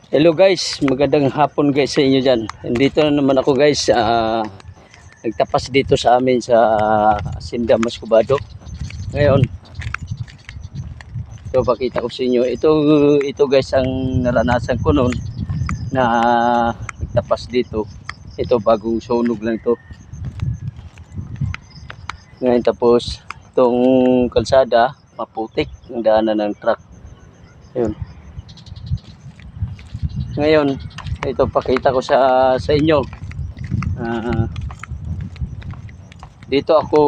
Hello guys, magandang hapon guys sa inyo dyan. Dito na naman ako guys, nagtapas dito sa amin sa Hacienda Mascobado. Ngayon, ito pakita ko sa inyo. Ito guys ang naranasan ko noon na nagtapas dito. Ito bagong sunog lang to. Ngayon tapos itong kalsada, maputik ang daanan ng truck. Ayun. Ngayon, ito pakita ko sa inyo. Dito ako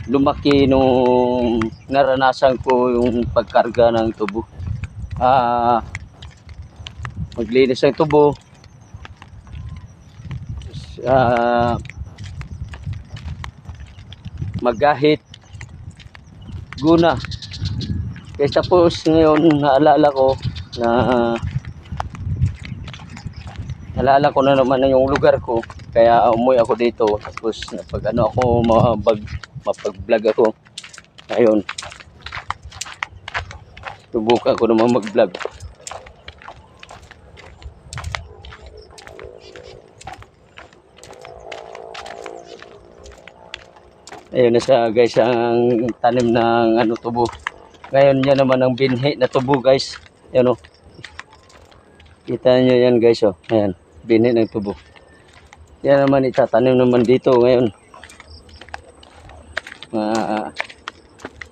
lumaki nung naranasan ko yung pagkarga ng tubo. Maglinis ng tubo. Maggahit. Guna. Kaya tapos ngayon naalala ko na naman na yung lugar ko, kaya umuwi ako dito. Tapos napag-ano ako, mapag-vlog ako. Ayun, subukan ko naman mag-vlog. Ayun na siya guys, ang tanim ng tubo. Ngayon yan naman ang binhi na tubo guys. Ayan o, kita nyo yan guys o. Ayan, binhi ng tubo. Yan naman itatanim naman dito ngayon.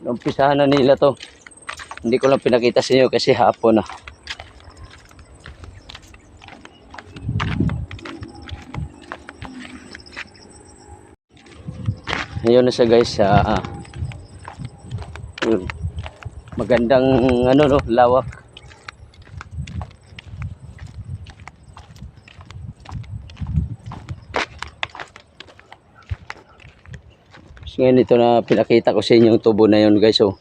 Umpisahan na nila to. Hindi ko lang pinakita sa inyo kasi hapon na. Ayun na siya guys. Yun. Magandang lawak. Ngayon ito na pinakita ko sa inyo yung tubo na yun guys. Oh.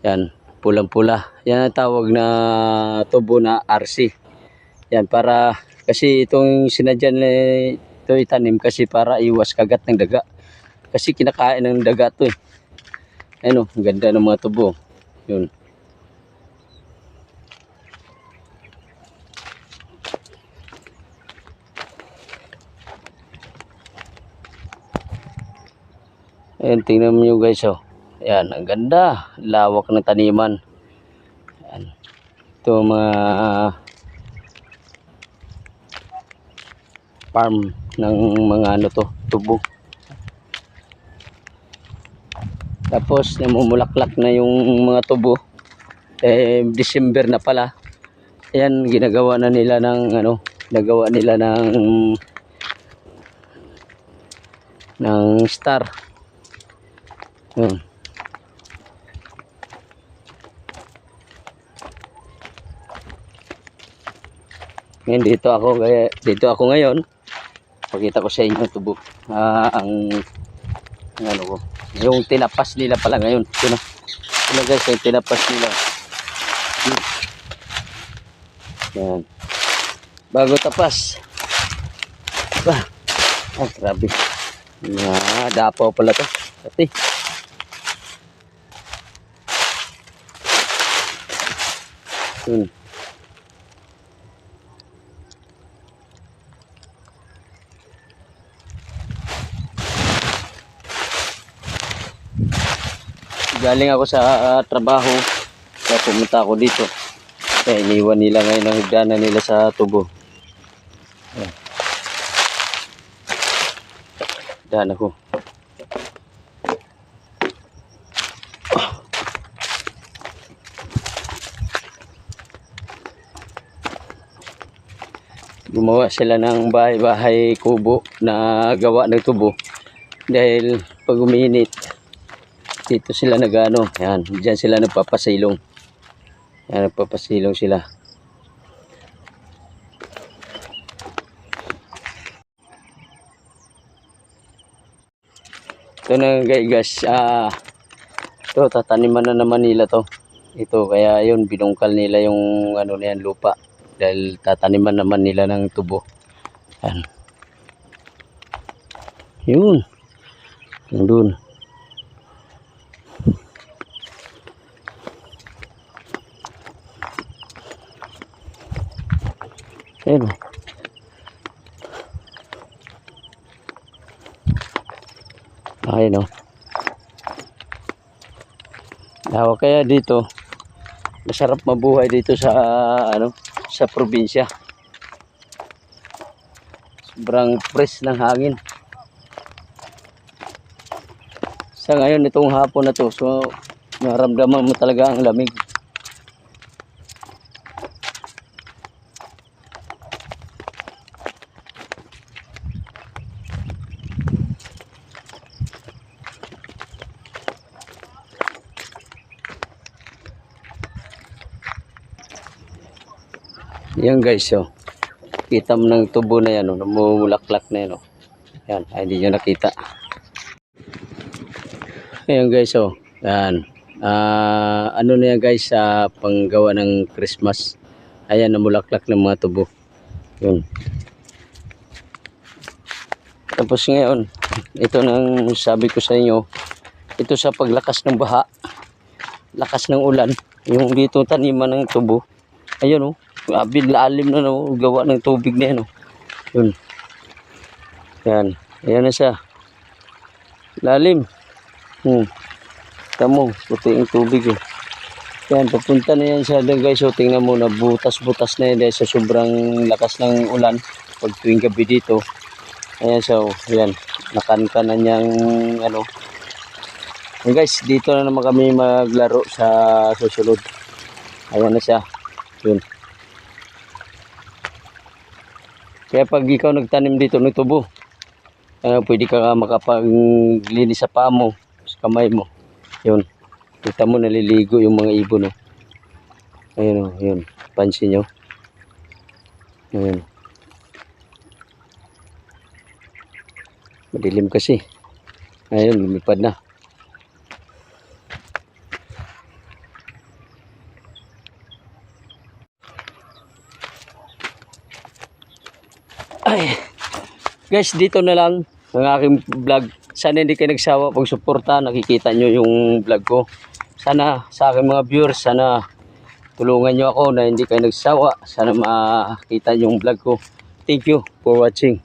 Yan, pulang-pula. Yan ang tawag na tubo na RC. Yan, para kasi itong sinadyan ito itanim kasi para iwas kagat ng daga. Kasi kinakain ng daga to eh. Ayun, ang ganda ng mga tubo. Yun. Ayan, tingnan mo guys oh. Ayan, ang ganda. Lawak ng taniman. Ayan. Ito mga farm ng mga tubo. Tapos namumulaklak na yung mga tubo. December na pala. Ayan, ginagawa na nila ng ng star. Ngayon dito ako ngayon. Pakita ko sa inyo tubo. Yung tinapas nila pala ngayon. Ito guys, yung tinapas nila. Yan. Bago tapas. Grabe. Dapaw pala to. Pati. Galing ako sa trabaho, kaya pumunta ako dito. Kaya iniwan nila ngayon ang higdanan nila sa tubo. Dahan ako. Gumawa sila ng bahay-bahay kubo na gawa ng tubo. Dahil pag uminit, dito sila yan, diyan sila nagpapasilong. Yan, nagpapasilong sila. Ito na guys, ito tataniman na naman nila to. Ito kaya yun, binungkal nila yung na yan, lupa. Dahil tataniman naman nila ng tubo. Yan. Yun. Doon. Ayun o. Ayun o. Kaya dito, masarap mabuhay dito sa sa probinsya. Sobrang fresh ng hangin. Sa ngayon itong hapon na to, so maramdaman mo talaga ang lamig. Yan guys, oh. Kita mo ng tubo na yan, oh, namumulaklak na yan, oh. Yan, ay, hindi nyo nakita. Ayan guys, oh. Yan. Ano na yan guys, sa panggawa ng Christmas. Ayan, namulaklak ng mga tubo. Yun. Tapos ngayon, ito nang sabi ko sa inyo, ito sa paglakas ng baha, lakas ng ulan, yung dito taniman ng tubo. Ayun, oh. Grabe, lalim na, no, gawa ng tubig na yan, oh. Yun. Yan. Ayan na siya. Lalim. Tamo, puti yung tubig, eh. Yan, papunta na yan siya doon guys. So, tingnan mo na butas-butas na yan dahil sa sobrang lakas ng ulan. Pag tuwing gabi dito. Ayan siya, oh. Ayan. Nakanka na niyang, ano. Yan guys, dito na naman kami maglaro sa susunod. Ayan na siya. Yun. Kaya pag ikaw nagtanim dito ng tubo, pwede ka makapaglinis sa paa mo, sa kamay mo. Yun. Kita mo naliligo yung mga ibon. Oh. Ayun, oh, yun. Pansin nyo. Ayun. Madilim kasi. Ayun, lumipad na. Ay, guys, dito na lang ang aking vlog. Sana hindi kayo nagsawa pag suporta. Nakikita nyo yung vlog ko. Sana sa aking mga viewers, sana tulungan nyo ako na hindi kayo nagsawa. Sana makita nyo yung vlog ko. Thank you for watching.